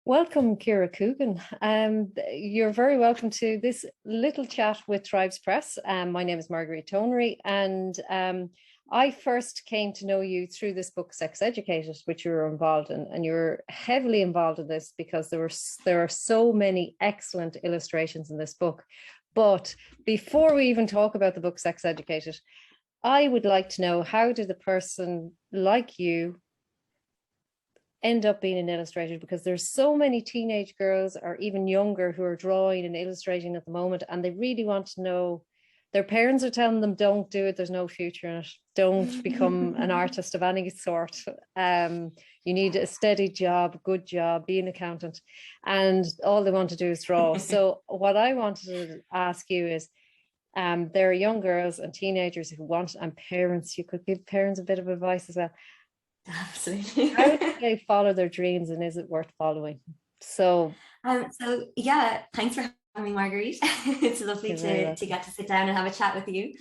Welcome, Ciara Coogan. You're very welcome to this little chat with Tribes Press. My name is Marguerite Tonery, and I first came to know you through this book, Sex Educated, which you were involved in, and you're heavily involved in this because there are so many excellent illustrations in this book. But before we even talk about the book, Sex Educated, I would like to know, how did a person like you end up being an illustrator? Because there's so many teenage girls or even younger who are drawing and illustrating at the moment, and they really want to know. Their parents are telling them, don't do it, there's no future in it, don't become an artist of any sort, you need a steady job, good job, be an accountant, and all they want to do is draw. So what I wanted to ask you is, there are young girls and teenagers who want, and parents, you could give parents a bit of advice as well. Absolutely. How do they follow their dreams, and is it worth following? So yeah, thanks for having me, Marguerite. It's lovely to get to sit down and have a chat with you.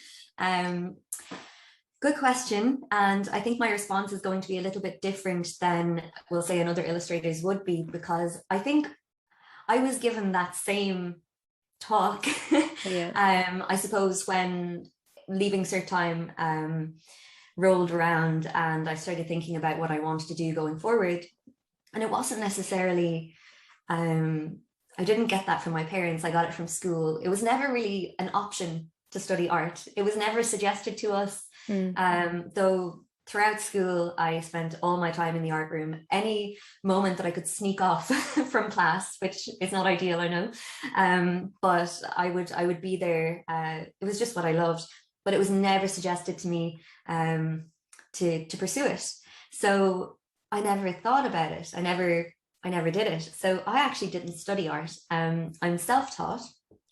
Good question. And I think my response is going to be a little bit different than, we'll say, another illustrators would be, because I think I was given that same talk, I suppose, when leaving cert time rolled around and I started thinking about what I wanted to do going forward. And it wasn't necessarily, I didn't get that from my parents, I got it from school. It was never really an option to study art. It was never suggested to us. Though throughout school, I spent all my time in the art room. Any moment that I could sneak off from class, which is not ideal, I know, but I would be there. It was just what I loved. But it was never suggested to me to pursue it. So I never thought about it. I never did it. So I actually didn't study art. I'm self-taught.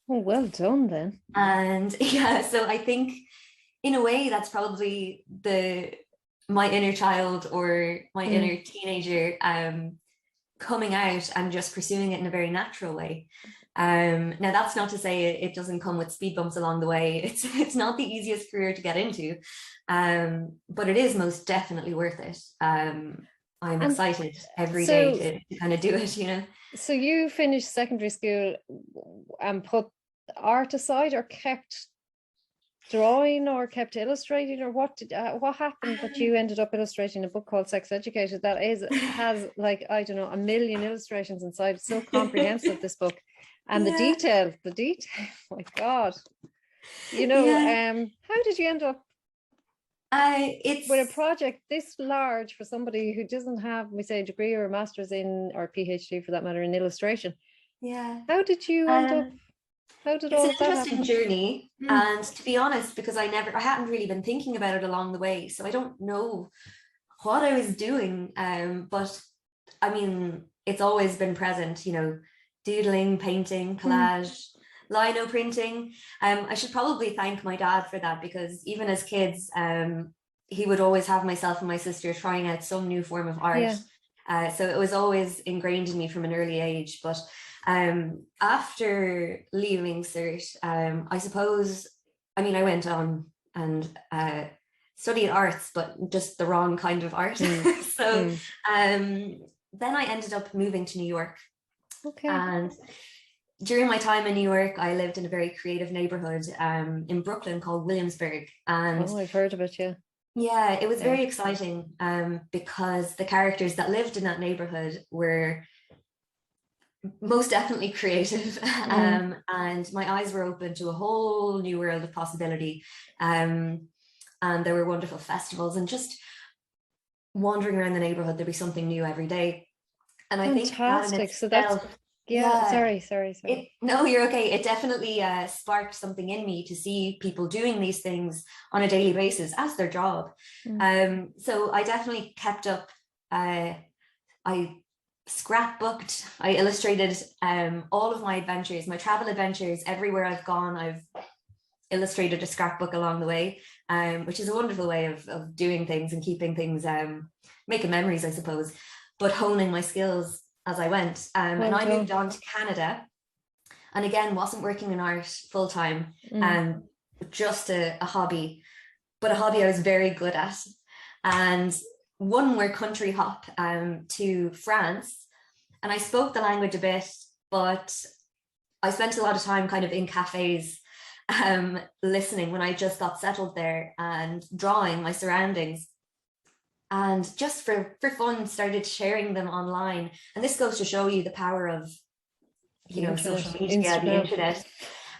Oh, well done then. And yeah, so I think in a way that's probably my inner child or my inner teenager coming out and just pursuing it in a very natural way. Now that's not to say it doesn't come with speed bumps along the way. It's not the easiest career to get into, but it is most definitely worth it. I'm excited every day to kind of do it, you know. So you finished secondary school and put art aside, or kept drawing, or kept illustrating, or what happened that you ended up illustrating a book called Sex Educated that has, like, I don't know, 1 million illustrations inside? It's so comprehensive, this book. And the detail, my God, you know, how did you end up with a project this large for somebody who doesn't have, we say, a degree or a master's in, or PhD for that matter, in illustration? Yeah. How did you end up? How did all that happen? It's an interesting journey, and to be honest, because I hadn't really been thinking about it along the way, so I don't know what I was doing. But I mean, it's always been present, you know. Doodling, painting, collage, lino printing. I should probably thank my dad for that, because even as kids, he would always have myself and my sister trying out some new form of art. So it was always ingrained in me from an early age. But after leaving cert, I suppose, I mean, I went on and studied arts, but just the wrong kind of art. So then I ended up moving to New York. Okay. And during my time in New York, I lived in a very creative neighborhood in Brooklyn called Williamsburg. And I've heard of it, yeah, it was very exciting because the characters that lived in that neighborhood were most definitely creative. And my eyes were open to a whole new world of possibility. And there were wonderful festivals, and just wandering around the neighborhood, there'd be something new every day. And I think that in itself, sorry. No, you're okay. It definitely sparked something in me to see people doing these things on a daily basis as their job. So I definitely kept up. I scrapbooked, I illustrated all of my adventures, my travel adventures. Everywhere I've gone, I've illustrated a scrapbook along the way, which is a wonderful way of doing things and keeping things, making memories, I suppose, but honing my skills as I went. And I moved on to Canada, and again, wasn't working in art full time, just a hobby, but a hobby I was very good at. And one more country hop to France, and I spoke the language a bit, but I spent a lot of time kind of in cafes listening when I just got settled there and drawing my surroundings. And just for fun, started sharing them online. And this goes to show you the power of, you know, social media, Instagram. the internet.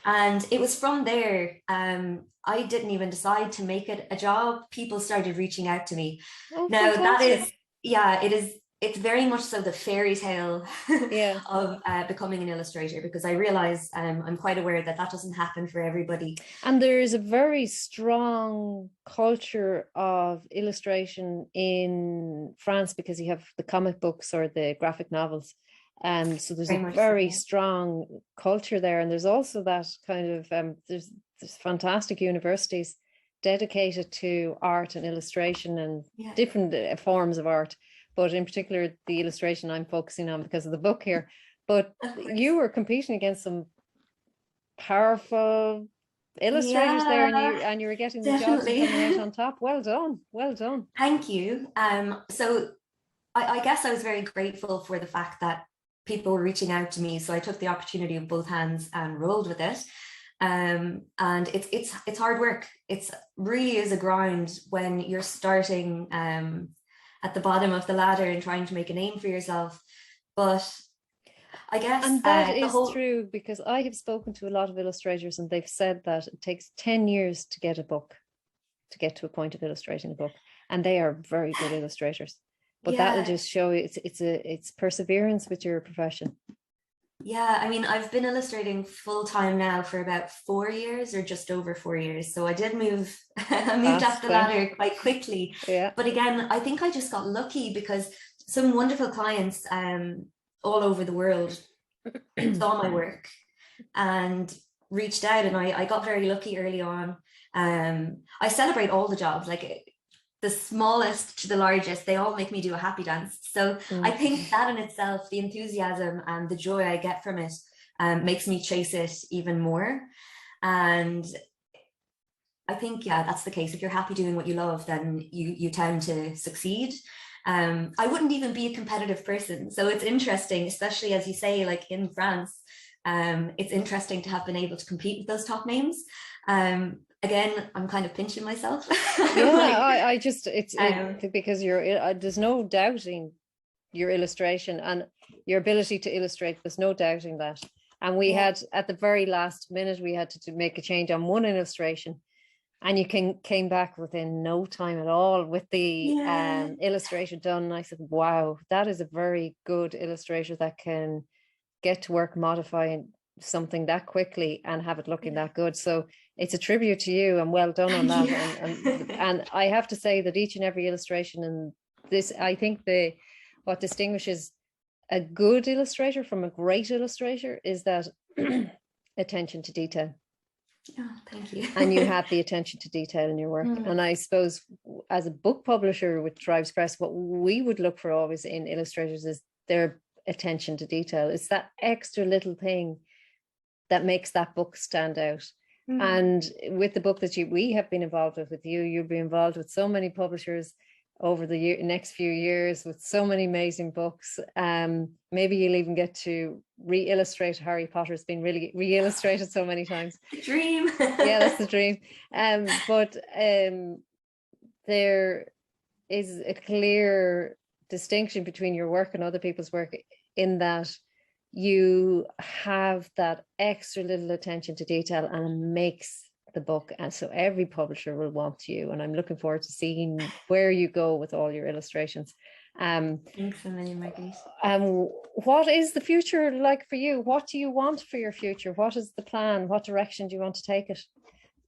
And it was from there, I didn't even decide to make it a job. People started reaching out to me. Oh, now fantastic. that is, it's very much so the fairy tale Yeah. of becoming an illustrator, because I realize I'm quite aware that that doesn't happen for everybody. And there is a very strong culture of illustration in France, because you have the comic books or the graphic novels. So there's a very strong culture there. And there's also that kind of, there's fantastic universities dedicated to art and illustration and different forms of art. But in particular, the illustration I'm focusing on because of the book here. But you were competing against some powerful illustrators there, and you were getting the jobs and coming out on top. Well done. Well done. Thank you. So I guess I was very grateful for the fact that people were reaching out to me. So I took the opportunity of both hands and rolled with it. And it's hard work. It's really is a grind when you're starting at the bottom of the ladder and trying to make a name for yourself. But I guess, and that is true, because I have spoken to a lot of illustrators, and they've said that it takes 10 years to get a book, to get to a point of illustrating a book, and they are very good illustrators. But that'll just show you it's perseverance with your profession. Yeah, I mean, I've been illustrating full time now for about 4 years, or just over 4 years. So I did moved up the ladder quite quickly. Yeah. But again, I think I just got lucky, because some wonderful clients all over the world saw my work and reached out, and I got very lucky early on. I celebrate all the jobs, like the smallest to the largest, they all make me do a happy dance. So I think that in itself, the enthusiasm and the joy I get from it makes me chase it even more. And I think, that's the case. If you're happy doing what you love, then you tend to succeed. I wouldn't even be a competitive person. So it's interesting, especially as you say, like in France, it's interesting to have been able to compete with those top names. Again, I'm kind of pinching myself. I just, because there's no doubting your illustration and your ability to illustrate. There's no doubting that. And we had, at the very last minute, we had to make a change on one illustration, and you came back within no time at all with the illustration done. And I said, wow, that is a very good illustrator that can get to work modifying something that quickly and have it looking that good. So it's a tribute to you, and well done on that. And I have to say that each and every illustration in this, I think what distinguishes a good illustrator from a great illustrator is that attention to detail. Oh, thank you. And you have the attention to detail in your work. And I suppose as a book publisher with Tribes Press, what we would look for always in illustrators is their attention to detail. It's that extra little thing that makes that book stand out. And with the book that we have been involved with you, you'll be involved with so many publishers over the next few years with so many amazing books. Maybe you'll even get to re-illustrate Harry Potter. It's been really re-illustrated so many times. Dream. Yeah, that's the dream. But there is a clear distinction between your work and other people's work, in that you have that extra little attention to detail, and it makes the book, and so every publisher will want you. And I'm looking forward to seeing where you go with all your illustrations. Thanks a million, Marguerite. What is the future like for you? What do you want for your future? What is the plan? What direction do you want to take it?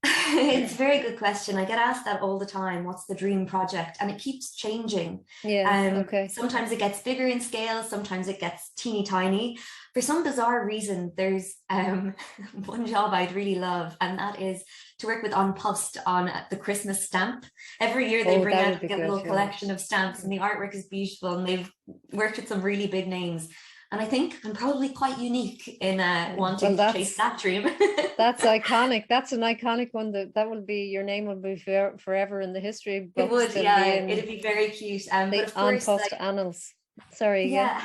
It's a very good question. I get asked that all the time. What's the dream project? And it keeps changing. Sometimes it gets bigger in scale. Sometimes it gets teeny tiny. For some bizarre reason, there's one job I'd really love, and that is to work with En Post on the Christmas stamp. Every year they bring out a little collection of stamps, and the artwork is beautiful, and they've worked with some really big names. And I think I'm probably quite unique in wanting to chase that dream. That's iconic. That's an iconic one. That will be, your name will be forever in the history books. It would, it'd be very cute. The En Post annals. Sorry. Yeah.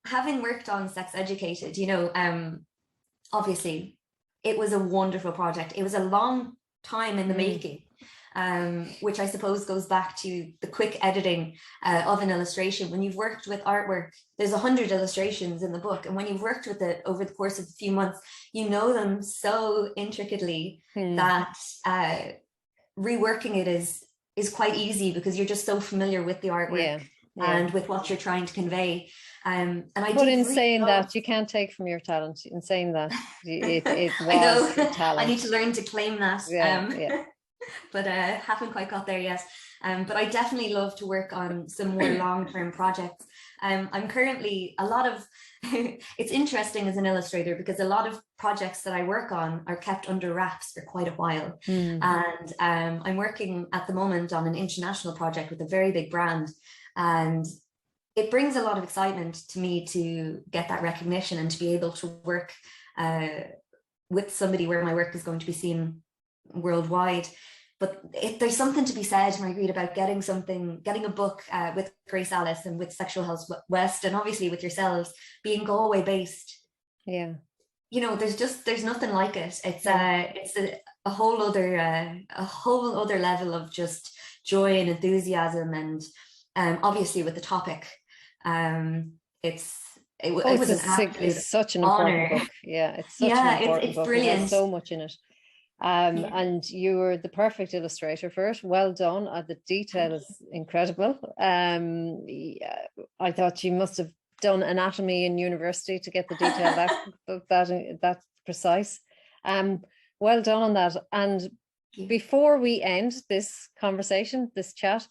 having worked on Sex Educated, you know, obviously it was a wonderful project. It was a long time in the making, which I suppose goes back to the quick editing of an illustration. When you've worked with artwork, there's 100 illustrations in the book, and when you've worked with it over the course of a few months, you know them so intricately that reworking it is quite easy, because you're just so familiar with the artwork and with what you're trying to convey. And but in saying that, you can't take from your talent. In saying that, it was I know. talent. I need to learn to claim that. But haven't quite got there yet. But I definitely love to work on some more long-term projects. I'm currently it's interesting as an illustrator, because a lot of projects that I work on are kept under wraps for quite a while. And I'm working at the moment on an international project with a very big brand, and it brings a lot of excitement to me to get that recognition and to be able to work with somebody where my work is going to be seen worldwide. But there's something to be said, Marguerite, about getting a book with Grace Alice and with Sexual Health West, and obviously with yourselves being Galway based. Yeah. You know, there's nothing like it. It's a whole other level of just joy and enthusiasm, and obviously with the topic, it's such an important book. Yeah, it's such an important book. Brilliant. It has so much in it. And you were the perfect illustrator for it. Well done. The detail is incredible. I thought you must have done anatomy in university to get the detail that precise. Well done on that. And before we end this conversation, this chat,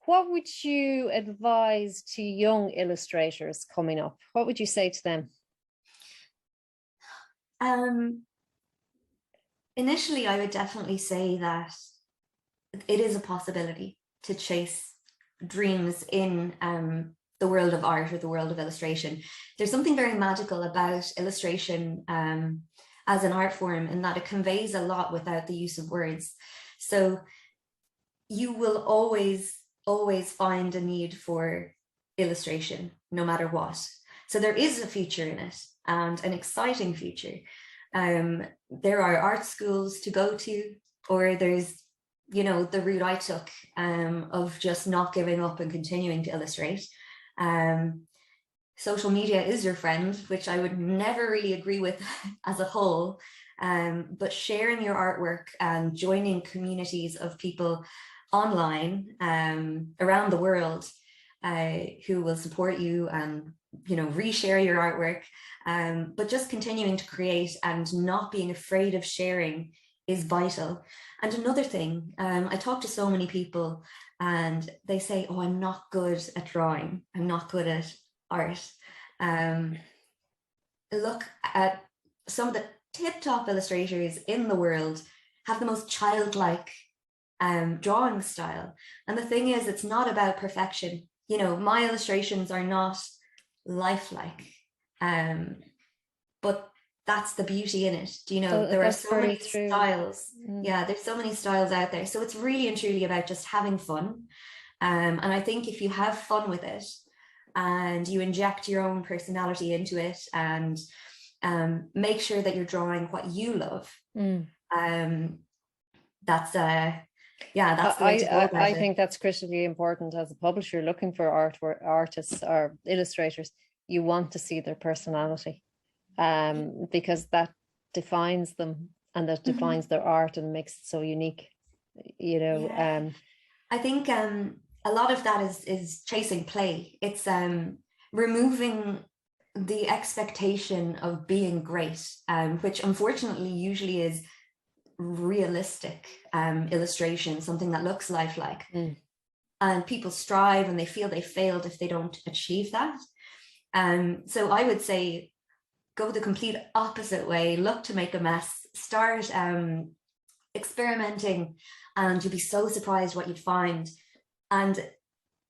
what would you advise to young illustrators coming up? What would you say to them? Initially, I would definitely say that it is a possibility to chase dreams in the world of art or the world of illustration. There's something very magical about illustration as an art form, in that it conveys a lot without the use of words. So you will always find a need for illustration, no matter what. So there is a future in it, and an exciting future. There are art schools to go to, or there's, you know, the route I took of just not giving up and continuing to illustrate. Social media is your friend, which I would never really agree with as a whole, but sharing your artwork and joining communities of people online around the world who will support you and, you know, reshare your artwork, but just continuing to create and not being afraid of sharing is vital. And another thing, I talk to so many people and they say, oh, I'm not good at drawing, I'm not good at art. Look at some of the tip-top illustrators in the world have the most childlike drawing style. And the thing is, it's not about perfection. You know, my illustrations are not lifelike, but that's the beauty in it. Do you know, there are so many styles. Yeah, there's so many styles out there. So it's really and truly about just having fun. And I think if you have fun with it and you inject your own personality into it and make sure that you're drawing what you love, that's the way to go about I think that's critically important as a publisher looking for artists or illustrators. You want to see their personality, because that defines them and that defines their art and makes it so unique. You know, I think a lot of that is chasing play. It's removing the expectation of being great, which unfortunately usually is realistic illustration, something that looks lifelike. And people strive and they feel they failed if they don't achieve that. So I would say go the complete opposite way, look to make a mess, start experimenting, and you'll be so surprised what you'd find. And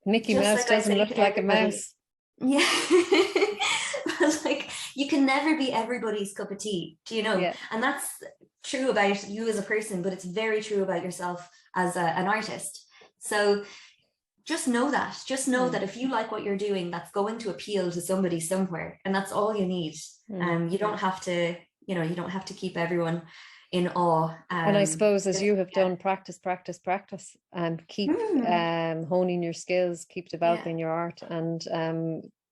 Mickey Mouse doesn't look like a mouse. Yeah. But like, you can never be everybody's cup of tea, do you know? Yeah. And that's true about you as a person, but it's very true about yourself as an artist. So just know that if you like what you're doing, that's going to appeal to somebody somewhere, and that's all you need. You don't have to, you don't have to keep everyone in awe. And I suppose, as you have done, practice, and keep honing your skills, keep developing your art. And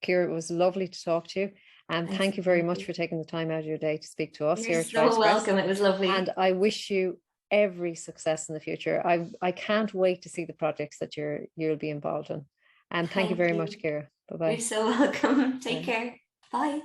Ciara, it was lovely to talk to you. And thank you very much for taking the time out of your day to speak to us. You're so welcome. It was lovely. And I wish you every success in the future. I can't wait to see the projects that you'll be involved in. And thank you very much, Ciara. Bye-bye. You're so welcome. Take care. Bye.